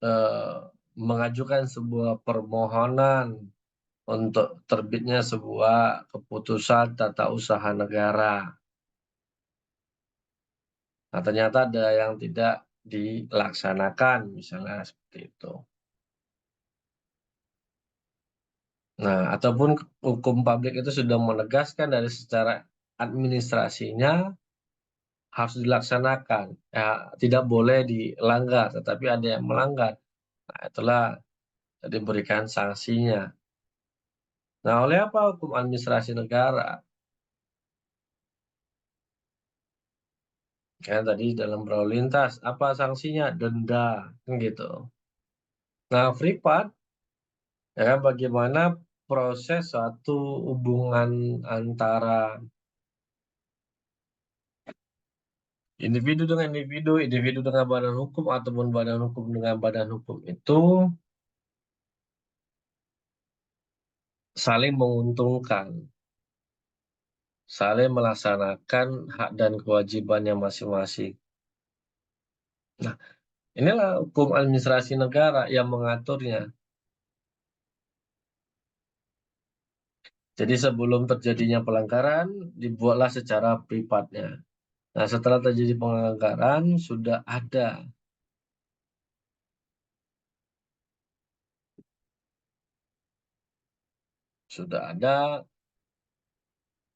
eh, mengajukan sebuah permohonan untuk terbitnya sebuah keputusan tata usaha negara. Nah, ternyata ada yang tidak dilaksanakan, misalnya seperti itu. Nah, ataupun hukum publik itu sudah menegaskan dari secara administrasinya harus dilaksanakan. Ya, tidak boleh dilanggar, tetapi ada yang melanggar. Nah, itulah diberikan sanksinya. Nah, oleh apa hukum administrasi negara? Kan tadi dalam berlalu lintas, apa sanksinya? Denda, kan gitu. Nah, privat, ya kan, bagaimana proses suatu hubungan antara individu dengan individu, individu dengan badan hukum, ataupun badan hukum dengan badan hukum itu saling menguntungkan, saling melaksanakan hak dan kewajibannya masing-masing. Nah, inilah hukum administrasi negara yang mengaturnya. Jadi sebelum terjadinya pelanggaran, dibuatlah secara privatnya. Nah, setelah terjadi pelanggaran, sudah ada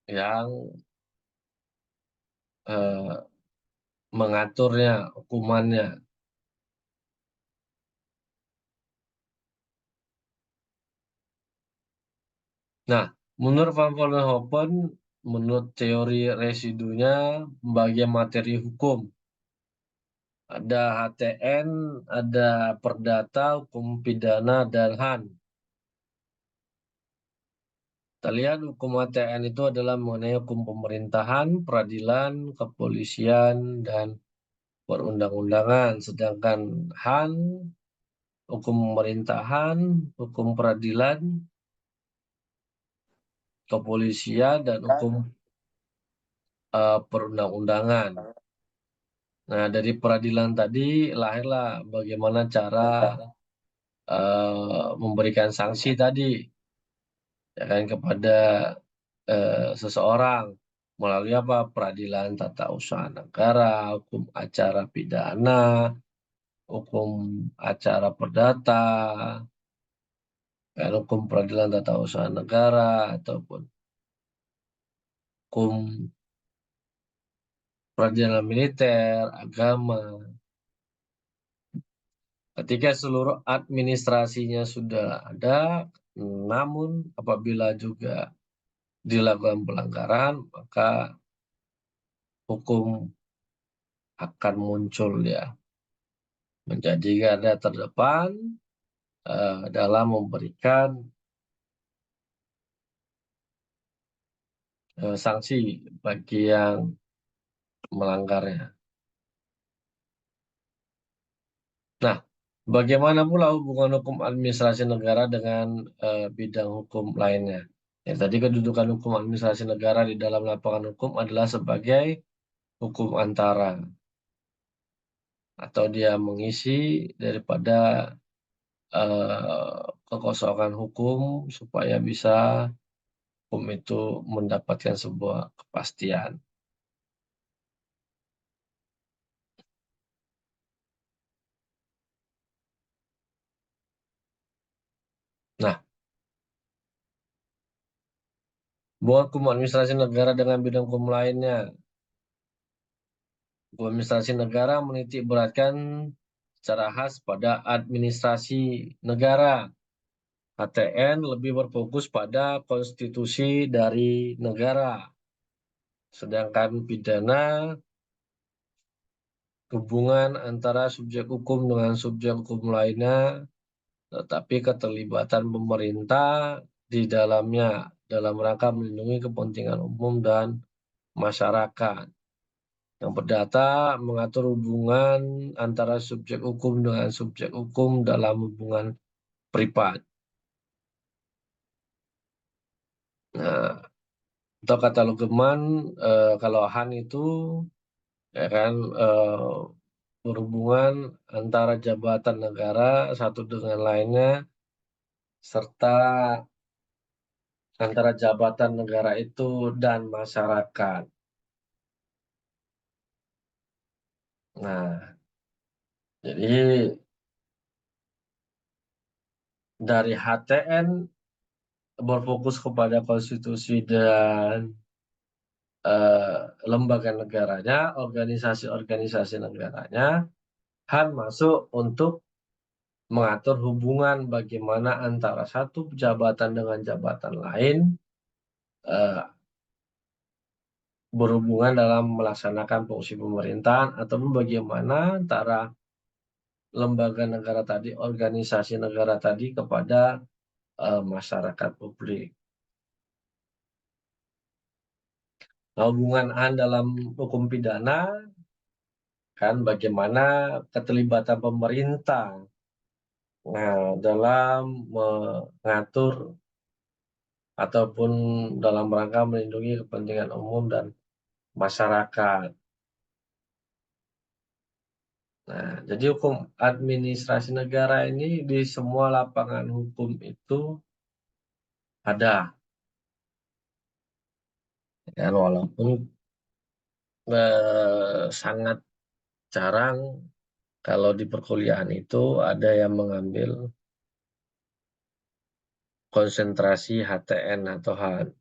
yang eh, mengaturnya, hukumannya. Nah, menurut Van Vollenhoven, menurut teori residunya, pembagian materi hukum. Ada HTN, ada perdata, hukum pidana, dan HAN. Kita lihat hukum HTN itu adalah mengenai hukum pemerintahan, peradilan, kepolisian, dan perundang-undangan. Sedangkan HAN, hukum pemerintahan, hukum peradilan, kepolisian, dan hukum perundang-undangan. Nah, dari peradilan tadi lahirlah bagaimana cara memberikan sanksi tadi, ya kan, kepada seseorang melalui apa? Peradilan tata usaha negara, hukum acara pidana, hukum acara perdata, kan, hukum peradilan tata usaha negara, ataupun hukum peradilan militer, agama. Ketika seluruh administrasinya sudah ada, namun apabila juga dilakukan pelanggaran, maka hukum akan muncul, ya, menjadi garda terdepan dalam memberikan sanksi bagi yang melanggarnya. Nah, bagaimana pula hubungan hukum administrasi negara dengan bidang hukum lainnya? Ya, tadi kedudukan hukum administrasi negara di dalam lapangan hukum adalah sebagai hukum antara, atau dia mengisi daripada kekosongan hukum supaya bisa hukum itu mendapatkan sebuah kepastian. Nah, hubungan hukum administrasi negara dengan bidang hukum lainnya. Hukum administrasi negara menitik beratkan secara khas pada administrasi negara. HTN lebih berfokus pada konstitusi dari negara. Sedangkan pidana, hubungan antara subjek hukum dengan subjek hukum lainnya, tetapi keterlibatan pemerintah di dalamnya dalam rangka melindungi kepentingan umum dan masyarakat. Yang perdata mengatur hubungan antara subjek hukum dengan subjek hukum dalam hubungan privat. Nah, atau katalogeman, kalau HAN itu, ya kan, berhubungan antara jabatan negara satu dengan lainnya, serta antara jabatan negara itu dan masyarakat. Nah, jadi dari HTN berfokus kepada konstitusi dan lembaga negaranya, organisasi-organisasi negaranya. Han masuk untuk mengatur hubungan bagaimana antara satu jabatan dengan jabatan lain eh, berhubungan dalam melaksanakan fungsi pemerintahan, ataupun bagaimana antara lembaga negara tadi, organisasi negara tadi kepada masyarakat publik. Nah, hubungan Han dalam hukum pidana kan bagaimana keterlibatan pemerintah dalam mengatur ataupun dalam rangka melindungi kepentingan umum dan masyarakat. Nah, jadi hukum administrasi negara ini di semua lapangan hukum itu ada. Dan walaupun sangat jarang kalau di perkuliahan itu ada yang mengambil konsentrasi HTN atau HAN.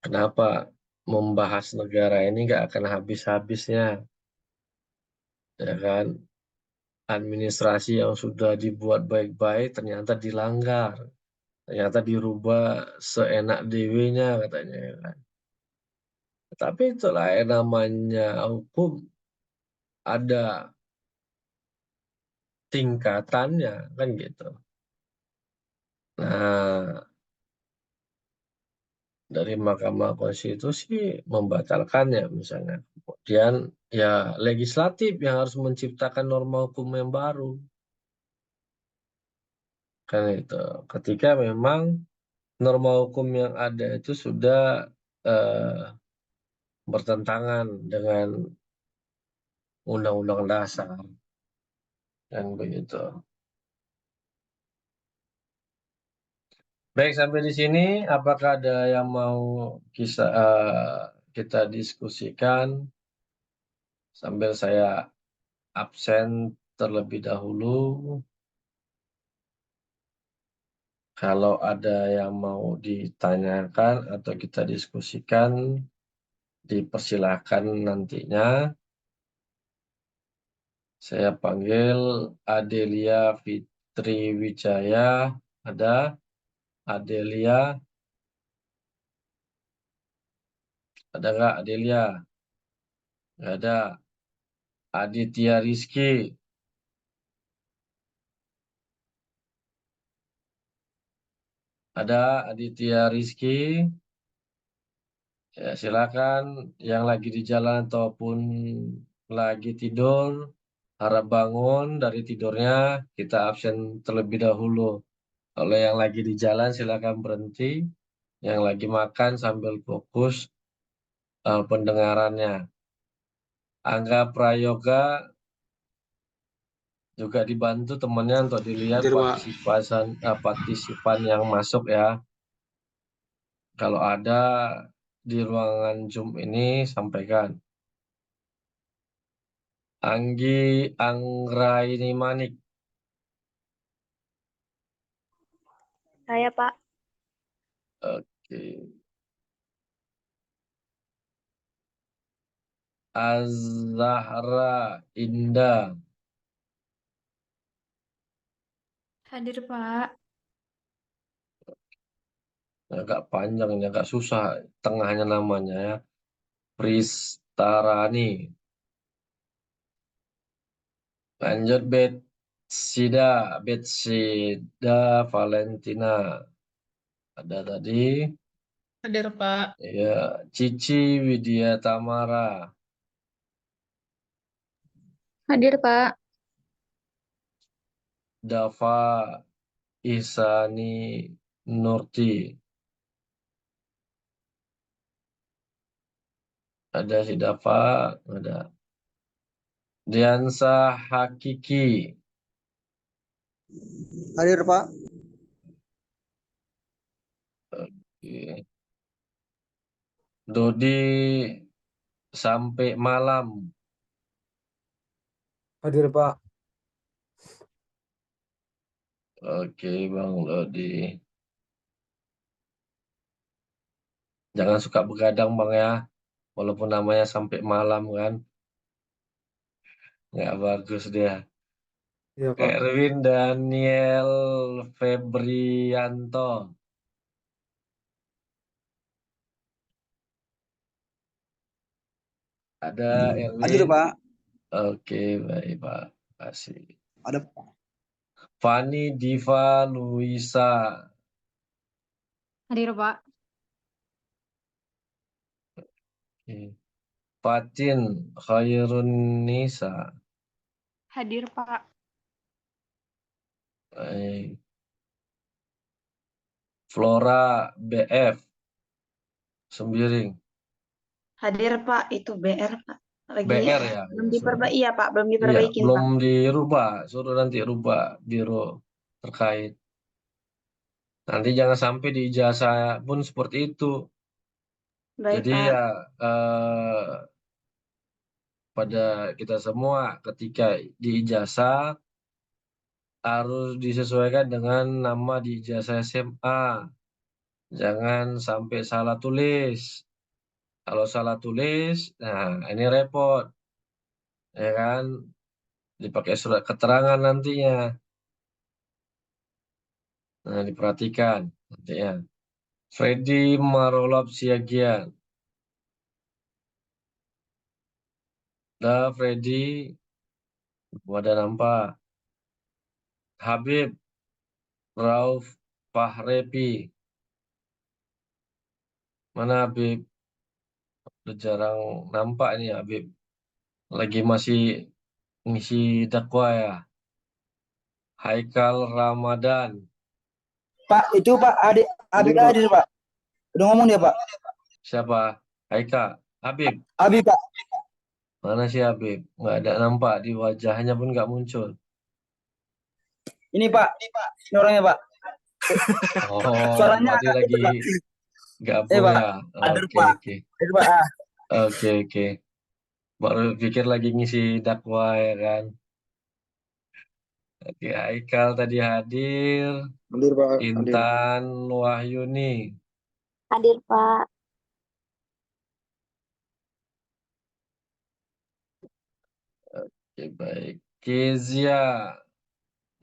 Kenapa? Membahas negara ini nggak akan habis-habisnya, ya kan? Administrasi yang sudah dibuat baik-baik ternyata dilanggar, ternyata dirubah seenak dewinya katanya, ya kan? Tapi itulah yang namanya hukum, ada tingkatannya kan gitu. Nah, dari Mahkamah Konstitusi membatalkannya misalnya. Kemudian ya legislatif yang harus menciptakan norma hukum yang baru. Kan itu. Ketika memang norma hukum yang ada itu sudah eh, bertentangan dengan Undang-Undang Dasar dan begitu. Baik, sampai di sini apakah ada yang mau kita diskusikan sambil saya absen terlebih dahulu? Kalau ada yang mau ditanyakan atau kita diskusikan, dipersilahkan nantinya. Saya panggil Adelia Fitri Wijaya. Ada Adelia? Ada nggak Adelia? Nggak ada. Aditya Rizky? Ada Aditya Rizky? Ya, silakan. Yang lagi di jalan ataupun lagi tidur, harap bangun dari tidurnya, kita absen terlebih dahulu. Kalau yang lagi di jalan silakan berhenti. Yang lagi makan sambil fokus pendengarannya. Angga Prayoga juga dibantu temannya untuk dilihat Hadir, Pak. partisipan yang masuk ya. Kalau ada di ruangan Zoom ini sampaikan. Anggi Anggraini Manik. Saya, Pak. Oke. Az-Zahra Indah. Hadir, Pak. Agak panjang ini, agak susah tengahnya namanya ya. Pristarani. Lanjut Betsida Valentina. Ada tadi. Hadir, Pak. Ya, Cici Widya Tamara. Hadir, Pak. Dava Ihsani Nurti. Ada si Dava, ada. Diansa Hakiki. Hadir, Pak. Oke. Dodi sampai malam. Hadir, Pak. Oke, Bang Lodi. Jangan suka begadang, Bang ya. Walaupun namanya sampai malam kan. Nggak bagus dia. Iya, Pak. Erwin Daniel Febrianto. Ada Hadir, Erwin. Pak. Oke, baik Pak. Kasih. Ada, Pak. Fani Diva Luisa. Hadir, Pak. Oke. Fatin Khairunisa. Hadir, Pak. Baik. Flora BF Sembiring. Hadir Pak, itu BR Pak. Lagi BR ya. belum Sorry. iya Pak, belum Iya, diperbaikin belum Pak. dirubah. Suruh nanti rubah biro terkait. Nanti jangan sampai di ijazah pun seperti itu. Baik Jadi Pak. ya pada kita semua ketika di ijazah harus disesuaikan dengan nama di ijazah SMA. Jangan sampai salah tulis. Kalau salah tulis, nah ini repot. Ya kan? Dipakai surat keterangan nantinya. Nah, diperhatikan nantinya. Freddy Marolop Siagian. Dah Freddy, ada nampak. Habib Rauf Fahrepi. Mana Habib? Udah jarang nampak nih Habib. Lagi masih ngisi dakwah ya. Haikal Ramadan. Pak, itu Pak, adik Hadir, Pak. Hadir, Pak. Udah ngomong dia, Pak. Siapa? Haikal. Habib. Abi, Pak. Mana sih Habib? Nggak ada nampak di wajahnya pun nggak muncul. Ini, Pak. Ini orangnya, Pak. Oh, Suaranya berarti agak lagi gitu, Pak. gabung Pak. ya. Hadir, Oke, Pak. oke. Hadir, Pak. Oke. Baru pikir lagi ngisi dakwah ya kan. Oke, Haikal tadi hadir. Hadir, Pak. Hadir. Intan Wahyuni. Hadir, Pak. Oke, baik. Kezia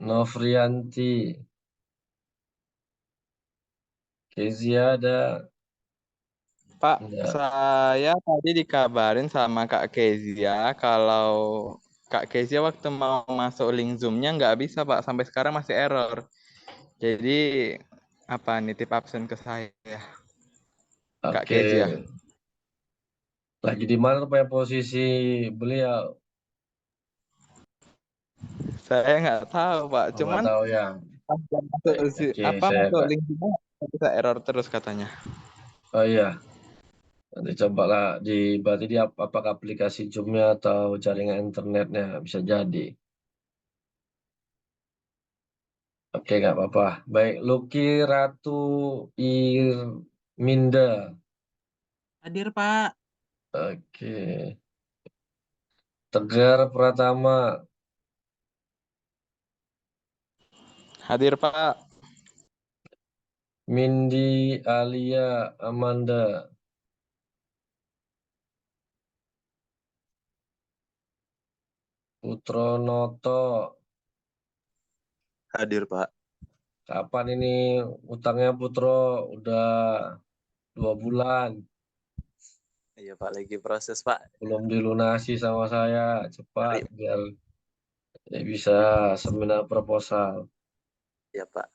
Novrianti. Kezia ada? Pak, Enggak. saya tadi dikabarin sama Kak Kezia kalau Kak Kezia waktu mau masuk link Zoom-nya nggak bisa, Pak. Sampai sekarang masih error. Jadi, apa nitip absen ke saya, Kak Oke. Kezia. Lagi di mana rupanya posisi beliau? Saya nggak tahu, Pak. Oh, Cuman nggak tahu ya. pas masuk Baik, oke, saya masuk link Zoom-nya bisa error terus katanya. Oh iya, nanti cobalah berarti di apakah aplikasi Zoom-nya atau jaringan internetnya bisa jadi. Oke, nggak apa-apa. Baik, Lucky Ratu Irminda. Hadir, Pak. Oke. Tegar Pratama. Hadir, Pak. Mindy Alia Amanda. Putronoto. Hadir Pak. Kapan ini utangnya Putro? Udah 2 bulan. Iya Pak, lagi proses Pak. Belum dilunasi sama saya. Cepat biar bisa seminar proposal. Iya Pak.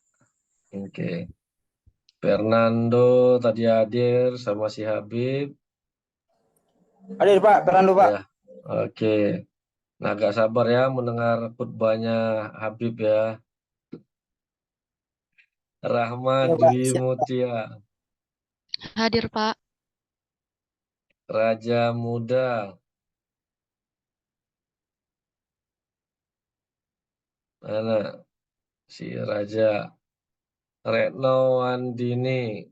Oke. Fernando tadi hadir sama si Habib. Hadir, Pak. Fernando, Pak. Ya. Oke. Nah, agak sabar ya mendengar khutbahnya Habib ya. Rahma Ya, Pak. Dwi Mutia. Hadir, Pak. Raja Muda. Mana si Raja? Retno Andini.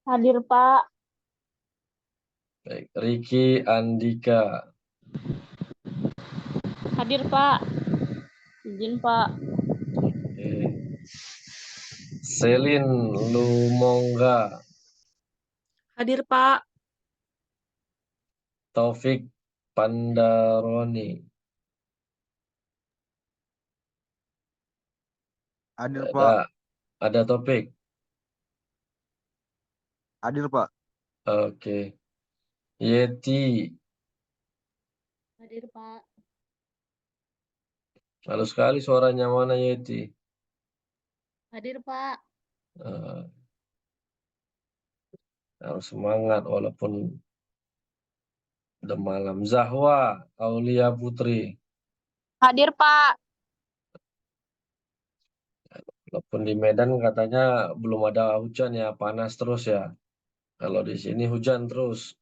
Hadir, Pak. Baik. Ricky Andika. Hadir, Pak. Izin, Pak. Oke. Selin Lumongga, Hadir, Pak. Taufik Pandaroni. Hadir, Ada, Pak. ada Taufik. Hadir, Pak. Oke. Yeti, Hadir, Pak. halus sekali suaranya, mana Yeti? Hadir, Pak. Eh, harus semangat walaupun udah malam. Zahwa Aulia Putri, Hadir, Pak. walaupun di Medan katanya belum ada hujan ya, panas terus ya. Kalau di sini hujan terus.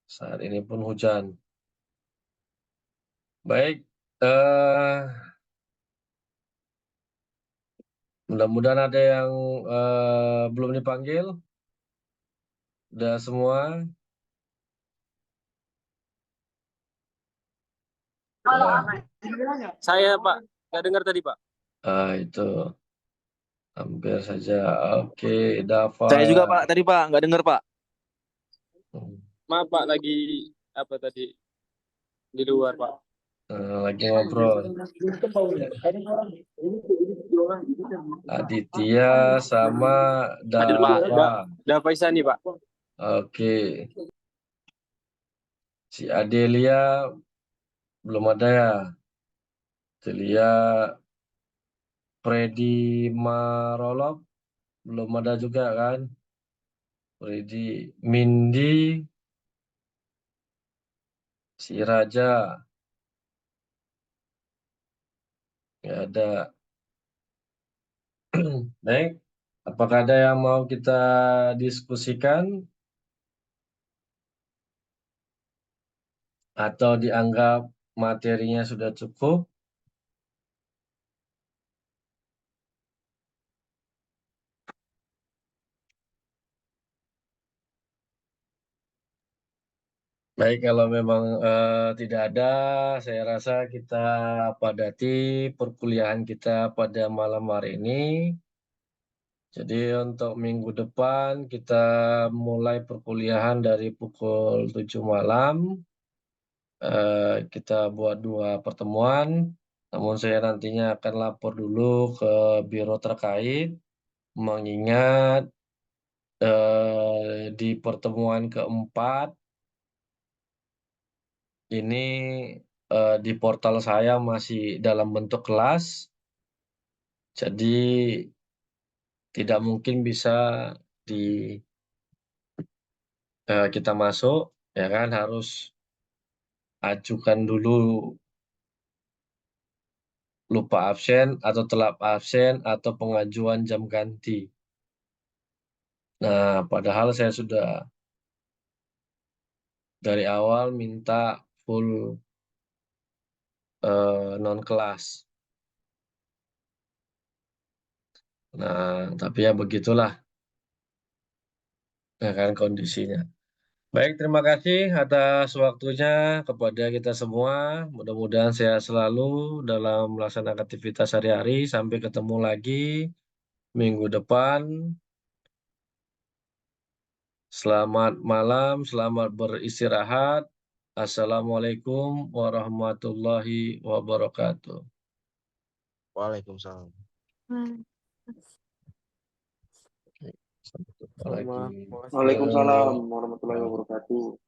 Saat ini pun hujan. Baik, mudah-mudahan ada yang belum dipanggil. Udah semua. Ya. Saya Pak, nggak dengar tadi Pak. Itu hampir saja. Oke, Dava. Saya juga Pak, tadi Pak, nggak dengar Pak. Maaf Pak, lagi apa tadi di luar Pak. Lagi ngobrol. Aditya sama Hadir Pak, Dava. Dava Isani Pak. Oke. Si Adelia belum ada ya. Adelia Freddy Marolop belum ada juga kan. Freddy Mindy, si Raja nggak ada. Baik, apakah ada yang mau kita diskusikan atau dianggap materinya sudah cukup? Baik, kalau memang tidak ada, saya rasa kita padati perkuliahan kita pada malam hari ini. Jadi untuk minggu depan kita mulai perkuliahan dari pukul 7 malam. Kita buat 2 pertemuan, namun saya nantinya akan lapor dulu ke biro terkait, mengingat di pertemuan keempat ini di portal saya masih dalam bentuk kelas, jadi tidak mungkin bisa kita masuk, ya kan, harus ajukan dulu lupa absen atau telat absen atau pengajuan jam ganti. Nah, padahal saya sudah dari awal minta full non kelas. Nah, tapi ya begitulah, ya kan, kondisinya. Baik, terima kasih atas waktunya kepada kita semua. Mudah-mudahan sehat selalu dalam melaksanakan aktivitas sehari-hari. Sampai ketemu lagi minggu depan. Selamat malam, selamat beristirahat. Assalamualaikum warahmatullahi wabarakatuh. Waalaikumsalam. Sampai jumpa lagi. Waalaikumsalam warahmatullahi wabarakatuh.